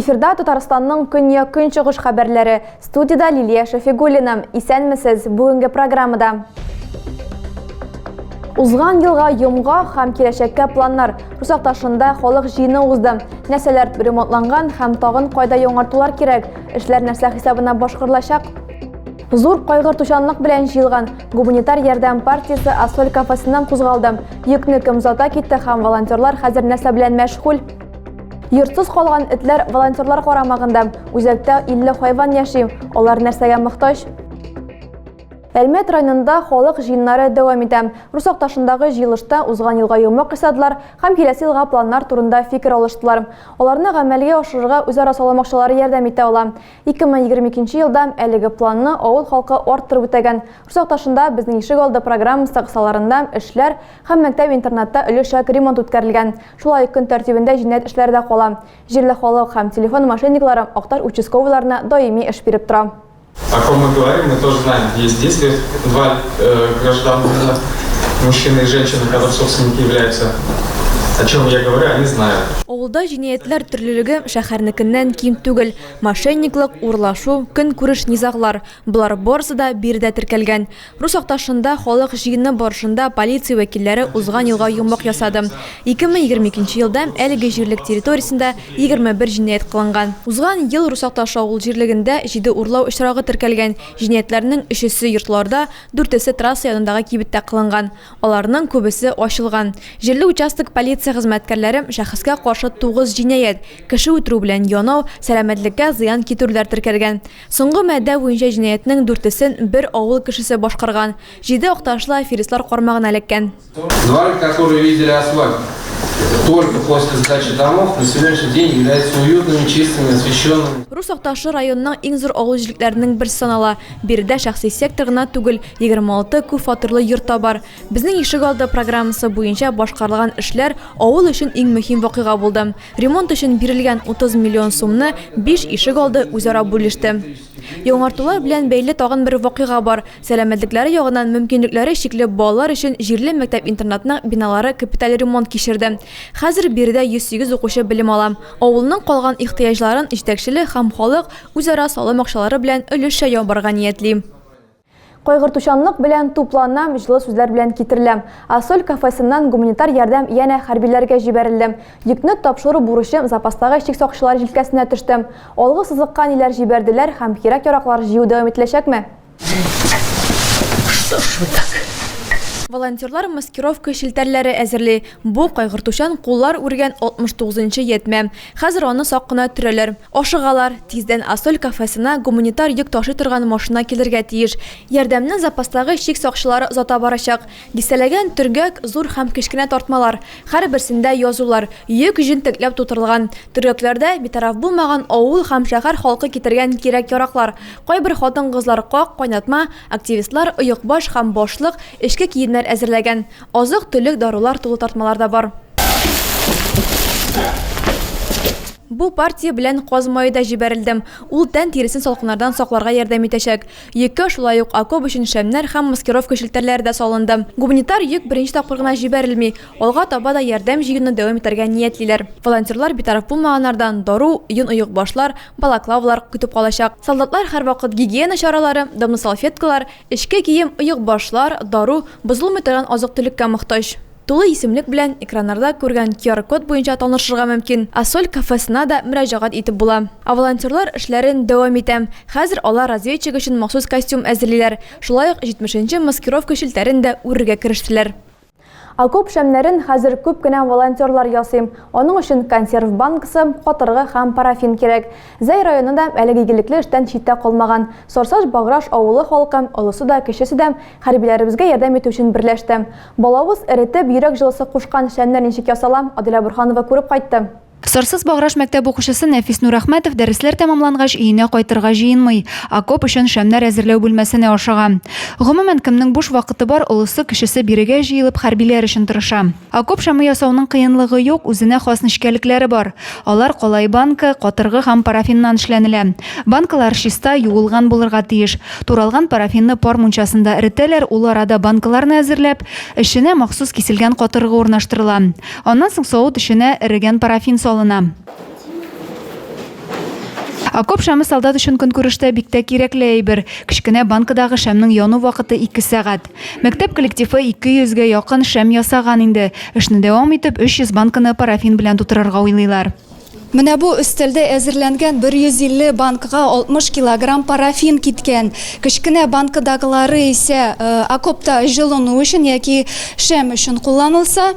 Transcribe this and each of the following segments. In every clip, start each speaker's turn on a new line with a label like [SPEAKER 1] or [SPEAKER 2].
[SPEAKER 1] Эфирда Татарстанның көньяк-көнчыгыш хәбәрләре. Студияда Лилия Шафигуллина. Исәнмесез бүгенге программада. Узган елга йомга һәм киләчәккә планнар. Русакташында халык җыены узды. Нәрсәләр ремонтланган һәм тагын кайда яңартулар кирәк? Эшләр нәрсә хисабына башкарылачак? Зур кайгыртучанлык белән җыелган гуманитар ярдәм партиясе Асфальт кафесыннан кузгалды. Йөкне кем озата китте һәм волонтерлар хәзер нәрсә белән мәшгуль? Йортсыз калган этләр волонтерлар карамагында. Үзәктә 50 хайван яши. Алар нәрсәгә мохтаҗ? Әлмәт районында халык җыеннары дәвам итә. Русакташындагы җыелышта узган елга йомык ясадылар һәм киләсе елга планнар турында фикер алыштылар. Аларны гамәлгә ашырырга үзара салымакчылары ярдәм итә ала. 2022 елда әлеге планны авыл халкы арттырып үтәгән. Русакташында безнең ишегалды программасы кысаларында эшләр һәм мәктәп-интернатта өлешәк ремонт үткәрелгән. Шулай көн тәртибендә җинәят эшләре дә кала. Җирле халык һәм телефон мошенниклары Акташ участковыйларына даими эш биреп тора.
[SPEAKER 2] О ком мы говорим, мы тоже знаем. Есть действия, два гражданина, мужчина и женщина, которые собственники являются. О чем я говорю, они знают.
[SPEAKER 1] Авылда җинаятләр төрлелеге шәһәрнекеннән ким түгел. Мошенниклык, урлашу, көнкүреш низаглар. Булар барысы да биредә теркәлгән. Русакташында халык җыены барышында полиция вәкилләре узган елга йомык ясады. 2022 елда әлеге җирлек территориясендә 21 җинаять кылынган. Узган ел Русакташ авыл җирлегендә 7 урлау очрагы теркәлгән. Җинаятләрнең 3-се йортларда, 4-се трасса янындагы кибеттә кылынган. Аларның күбесе ачылган. Җирле участок полиция хезмәткәрләре шәхескә каршы 9 җинаять, кеше үтерү белән янау, сәламәтлеккә зыян китерүләр теркәлгән. Соңгы мәддә буенча җинаятның 4-сен бер авыл кешесе башкарган. 7 акташлы аферистлар кармагына эләккән.
[SPEAKER 3] Дворы, которые видели асфальт только после сдачи домов, на сегодняшний день являются уютными, чистыми, освещенными.
[SPEAKER 1] Русакташы районның иң зур авыл җирлекләренең берсе санала. Биредә шәхси сектор гына түгел, 26 күп фатирлы йорт та бар. Безнең ишегалды программасы буенча башкарылган эшләр авыл өчен иң мөһим вакыйга булды. Ремонт өчен бирелгән 30 миллион сумны 5 ишегалды үзара бүлеште. Яңартулар белән бәйле тагын бер вакыйга бар. Сәламәтлекләре ягыннан мөмкинлекләре чикле балалар өчен җирле мәктәп-интернатның биналары капиталь ремонт кичерде. Хәзер биредә 108 укучы белем ала. Авылның калган ихтыяҗларын җитәкчелек һәм халык үзара салым акчалары белән өлешчә ябарга ниятли. Кайгыртучанлык белән тупланам, җылы сүзләр белән китереләм. Асфальт кафесыннан гуманитар ярдәм янә хәрбиләргә җибәрелде. Йөкне тапшыру бурычы запастагы чик сакчылар җилкәсенә төште. Алгы сызыккан иләр җибәрделәр һәм кирәк-яраклар җыю дәвам ителәчәкме? Волонтерлар маскировка шелтәрләре әзерли. Бу кайгыртучан куллар үргән 69-нчы ятмә. Хәзер аны сак кына төрәләр. Ашыгалар. Тиздән Асфальт кафесына гуманитар йөк ташый торган машина килергә тиеш. Ярдәмне запастагы чик сакчылары озата барачак. Дистәләгән төргәк, зур һәм кечкенә тартмалар. Һәрберсендә язулар. Йөк җентекләп тутырылган. Төргәкләрдә битараф булмаган авыл һәм шәһәр халкы китергән кирәк-яраклар. Кайбер хатын-кызлар как, кайнатма, активистлар оек-баш һәм башлык эшкә киемнәр әзерләгән. Азык-төлек дарулар тулы тартмалар да бар. Бу партия белән казмай да җибәрелдем. Ул тән тиресен салкыннардан сакларга ярдәм итәчәк. Йөккә шулай ук окоп өчен шәмнәр һәм маскировка шелтәрләре дә салынды. Гуманитар йөк беренче тапкыр гына җибәрелми. Алга таба да ярдәм җыюны дәвам итәргә ниятлиләр. Волонтерлар битараф булмаганнардан дару, йон оек башлар, балаклавлар көтеп калачак. Солдатлар һәрвакыт гигиена чаралары, дымлы салфеткалар, эшкә кием, оек башлар, дару, бозылмый торган азык-төлеккә мохтаҗ. Тулы исемлек белән экраннарда күргән QR-код буенча танышырга мөмкин. Асфальт кафесына да мөрәҗәгать итеп була. Волонтерлар эшләрен дәвам итә. Хәзер алар разведчик өчен махсус костюм әзерлиләр. Шулай ук 70-нче маскировка шелтәрен дә үрергә керештеләр. Окоп шәмнәрен хәзер күп кенә волонтерлар ясый. Аның өчен консерв банкасы, катыргы һәм парафин кирәк. Зәй районында әлеге игелекле эштән читтә калмаган. Сорсаж Баграш авылы халкы, олысы да, кечесе дә хәрбиләребезгә ярдәм итү өчен берләште. Балавыз эретеп, йөрәк җылысы кушкан шәмнәр ничек ясала, Адилә Бурханова күреп кайтты.
[SPEAKER 4] Сорсыз Баграш мәктәп укучысы Нәфис Нурәхмәтов дәресләр тәмамлангач өенә кайтырга җыенмый. Окоп өчен шәмнәр әзерләү бүлмәсенә ашыга. Гомумән кемнең буш вакыты бар, олысы кешесе бирегә җыелып хәрбиләр өчен тырыша. Окоп шәме ясауның кыенлыгы юк, үзенә хас нечкәлекләре бар. Алар калай банка, катыргы һәм парафиннан эшләнелә. Банкалар чиста, юылган булырга тиеш. Туралган парафинны пар мунчасында эретәләр, ул арада банкаларны әзерләп, эшенә махсус киселгән катыргы урнаштырыла. Аннан соң савыт эшенә эрегән парафин салына. Окоп шәме солдат өчен көнкүрештә бик тә кирәкле әйбер. Кечкенә банкадагы шәмнең яну вакыты 2 сәгать. Мәктәп коллективы 200-гә якын шәм ясаган инде. Эшне дәвам итеп 300 банканы парафин белән тутырырга уйлыйлар. Менә бу өстәлдә әзерләнгән 150 банкага 60 килограмм парафин киткән. Кечкенә банкадагылары исә окопта җылыну өчен яки шәм өчен кулланылса,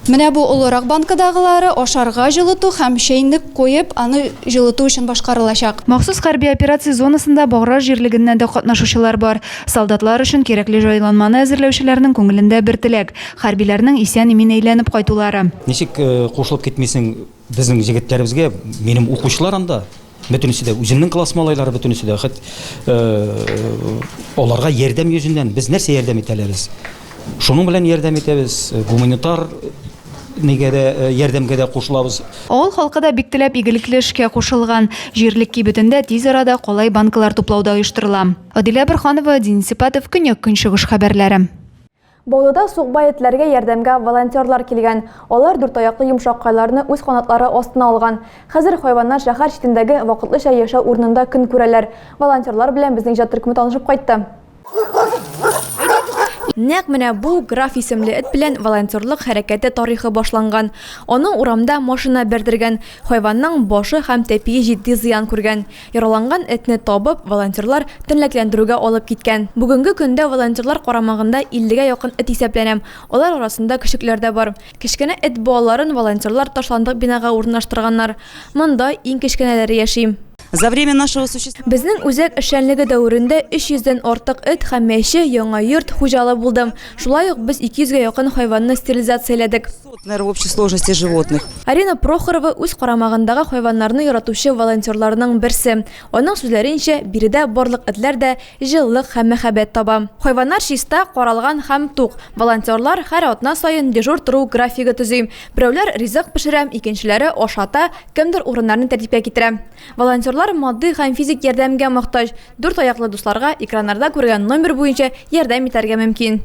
[SPEAKER 4] менә бу олорак банкадагылары ашарга җылыту һәм чәйнек куеп, аны җылыту өчен башкарылачак. Махсус хәрби операция зонасында Баграр җирлегеннән дә катнашучылар бар. Солдатлар өчен кирәкле җайланманы әзерләүчеләрнең күңелендә бер теләк: хәрбиләрнең исән-имин әйләнеп кайтулары.
[SPEAKER 5] Ничек кушылып китмисең безнең җегетләребезгә, минем укучылар анда, бөтенесе дә үземнең класс малайлары бөтенесе дә аларга ярдәм йөзеннән без нәрсә ярдәм итәләрбез. Шуның белән ярдәм итәбез, гуманитар ярдәмгә дә кушылабыз.
[SPEAKER 4] Авыл халкы да бик теләп игелекле эшкә кушылган. Җирлек кибетендә тиз арада калай банкалар туплауда оештырыла. Адилә Борханова, Денис Сипатов, Көньяк-Көнчыгыш хәбәрләре.
[SPEAKER 1] Баулыда сугбай этләргә ярдәмгә волонтерлар килгән. Алар дүрт аяклы йомшак кайларны үз канатлары астына алган. Хәзер хайваннар шәһәр читендәге вакытлыча яшәү урынында көн күрәләр. Волонтерлар белән безнең иҗат төркеме танышып кайтты. Нәкъ менә бу Граф исемле эт белән волонтерлык хәрәкәте тарихы башланган. Аның урамда машина бәрдергән, хайванның башы һәм тәпие җитди зыян күргән. Яраланган этне табып, волонтерлар төнләкләндерүгә алып киткән. Бүгенге көндә волонтерлар карамагында 50-гә якын эт исәпләнә. Алар арасында кешекләр дә бар. Кечкенә эт балаларын волонтерлар ташландык бинага урнаштырганнар. Монда иң кечкенәләре яши.
[SPEAKER 6] За время нашего существования
[SPEAKER 1] Безнең үзәк эшчәнлеге дәверендә 300-дән артык эт һәм мәче, яңа йорт хуҗалы булдым. Шулай ук без 200-гә якын хайванны стерилизацияләдек.
[SPEAKER 6] наверное, в общей сложности животных.
[SPEAKER 1] Арина Прохорова үз карамагындагы хайваннарны яратучы волонтерларның берсе. Аның сүзләренчә, биредә барлык этләр дә җылылык һәм мәхәббәт таба. Хайваннар чиста, каралган һәм тук. Волонтерлар һәр атна саен дежур тору графигы төзи. Берәүләр ризык пешерә, икенчеләре ашата, кемдер урыннарны тәртипкә китерә. Волонтерлар матди һәм физик ярдәмгә мохтаҗ. Дүрт аяклы дусларга экраннарда күргән номер буенча ярдәм итәргә мөмкин.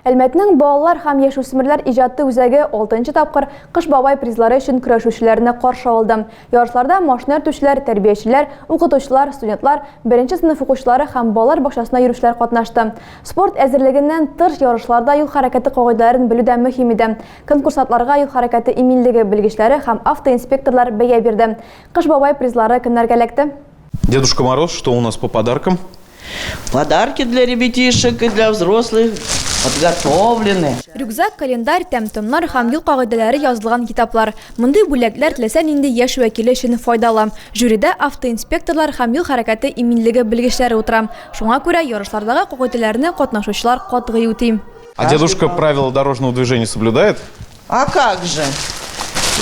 [SPEAKER 1] Әлмәтнең балалар һәм яшүсмерләр иҗаты үзәге 6-нчы тапкыр Кыш бабай призлары өчен көрәшүчеләрне каршы алды. Ярышларда машина йөртүчеләр, тәрбиячеләр, укытучылар, студентлар, 1-нче сыйныф укучылары һәм балалар бакчасына йөрүчеләр катнашты. Спорт әзерлегеннән тыш ярышларда юл хәрәкәте кагыйдәләрен белүдә мөһим иде. Конкурсларга юл хәрәкәте иминлеге белгечләре һәм автоинспекторлар бәя бирде. Кыш бабай призлары кемнәргә эләкте?
[SPEAKER 7] Дедушка Мороз, что у нас по подаркам?
[SPEAKER 8] Подарки для ребятишек и для взрослых подготовлены.
[SPEAKER 1] Рюкзак, календарь, тәм-томнар һәм юл кагыйдәләре язылган китаплар. Мондый бүләкләр теләсә нинди яшь вәкиле өчен файдалы. Жюридә автоинспекторлар һәм юл хәрәкәте иминлеге белгечләре утыра. Шуңа күрә ярышлардагы кагыйдәләрне катнашучылар катгый үти.
[SPEAKER 7] А дедушка правила дорожного движения соблюдает?
[SPEAKER 8] А как же?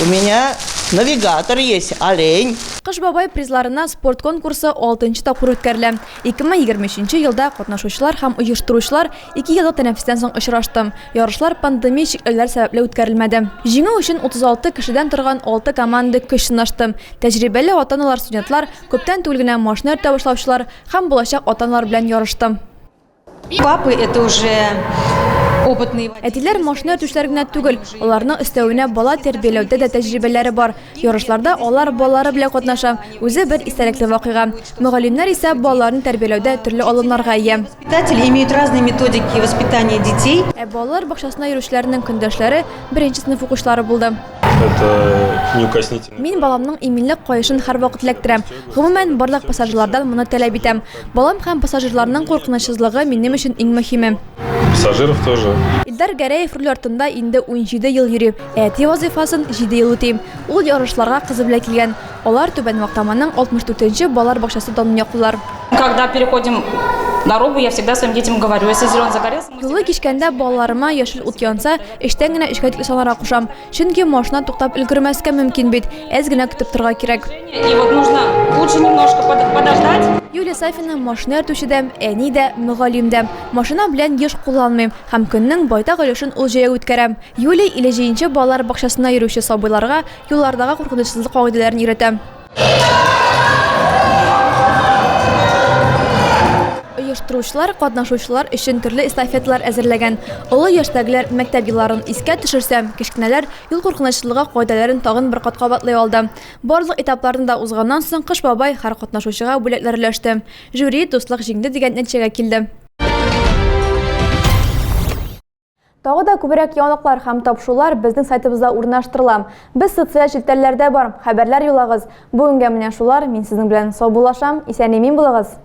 [SPEAKER 8] У меня навигатор есть, олень.
[SPEAKER 1] Кыш бабай призларына спорт конкурсы 6-нчы тапкыр үткәрелә. 2023 елда катнашучылар һәм оештыручылар 2 еллык тәнәфестән соң очрашты. Ярышлар пандемия чикләүләр сәбәпле үткәрелмәде. Җиңү өчен 36 кешедән торган 6 команда көч сынашты. Тәҗрибәле ата-аналар, студентлар, күптән түгел генә машина йөртә башлаучылар һәм булачак ата-аналар белән ярышты.
[SPEAKER 9] Папы это уже опытные.
[SPEAKER 1] Әтиләр машина йөртүчеләр генә түгел, аларның өстәвенә бала тәрбияләүдә дә тәҗрибәләре бар. Ярышларда алар балалары белән катнаша. Үзе бер истәлекле вакыйга. Мөгаллимнәр исә балаларны тәрбияләүдә төрле алымнарга ия.
[SPEAKER 9] Воспитатели имеют разные методики воспитания детей.
[SPEAKER 1] Балалар бакчасына йөрүчеләрнең көндәшләре 1-нче сыйныф укучылары булды.
[SPEAKER 7] Это неукоснительно.
[SPEAKER 1] Мин баламның иминлек каешын һәр вакыт эләктерәм. Гомумән барлык пассажирлардан моны таләп итәм. Балам һәм пассажирларның куркынычсызлыгы минем өчен иң мөһиме.
[SPEAKER 7] Пассажиров тоже.
[SPEAKER 1] Илдар Гәрәев руль артында инде 17 ел йөри. Әти вазифасын 7 ел үти. Ул ярышларга кызы белән килгән. Алар Түбән Мактаманың 64-нче балалар бакчасы данын яклыйлар.
[SPEAKER 10] Когда переходим дорогу, я всегда своим детям говорю, если зелен загорелся...
[SPEAKER 1] Юлы кичкәндә балаларыма яшел ут янса, эштән генә эшкә тикле санара кушам. Чөнки машина туктап өлгермәскә мөмкин бит. Әз генә көтеп торырга кирәк.
[SPEAKER 10] И вот нужно лучше немножко подождать.
[SPEAKER 1] Юлия Сафина машина йөртүчедә, әни дә, мөгаллим дә. Машина белән еш кулланмыйм һәм көннең байтак өлешен ул җәя үткәрәм. Юлия 57-нче балалар бакчасына йөрүче сабыйларга юллардагы куркынычсызлык кагыйдәләрен өйрәтә. Оештыручылар, катнашучылар өчен төрле эстафеталар әзерләгән. Олы яшьтәгеләр мәктәп елларын искә төшерсәм, кечкенәләр юл куркынычлыгы кагыйдәләрен тагын бер кат кабатлый алды. Барлык этапларны да узганнан соң Кыш бабай һәр катнашучыга бүләкләр өләште. Жюри дуслык җиңде дигән нәтиҗәгә килде. Тагы да күбрәк яңалыклар һәм тапшырулар безнең сайтыбызда урнаштырыла. Без социаль челтәрләрдә бар, хәбәрләр юлагыз. Бүгенгә менә шулар. Мин сезнең белән сау булашам. Исән-имин булыгыз.